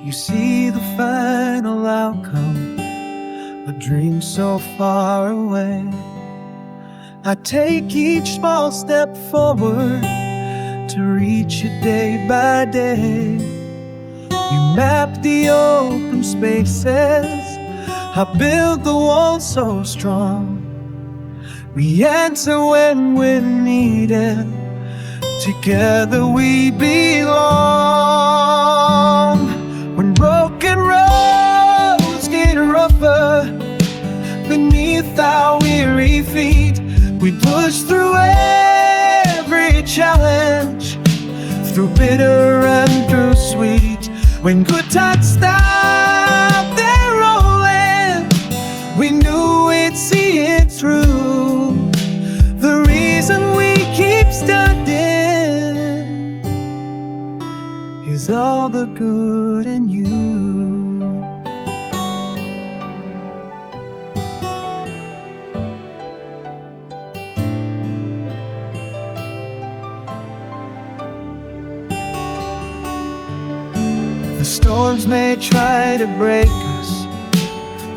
You see the final outcome, a dream so far away. I take each small step forward to reach it day by day. You map the open spaces, I build the walls so strong. We answer when we're needed, together we belong. When broken roads get rougher beneath our weary feet, we push through every challenge, through bitter and through sweet. When good times stop their rolling, we knew we'd see it through. The reason we keep standing is all the good in you. The storms may try to break us,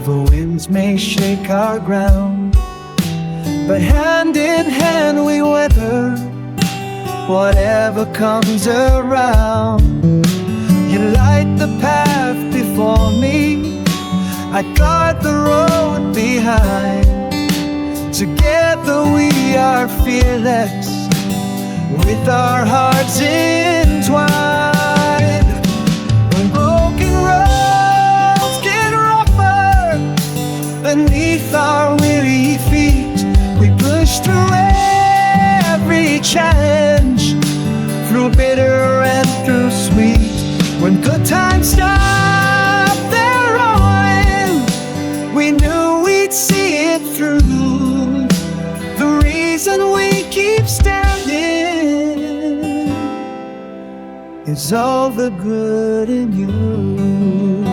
the winds may shake our ground, but hand in hand we weather whatever comes around. You light the path before me, I guard the road behind. Together we are fearless, with our hearts entwined. When broken roads get rougher beneath our weary feet, we push through every challenge, through bitter and through sweet. When good times stop their rolling, we knew we'd see it through. The reason we keep standing is all the good in you.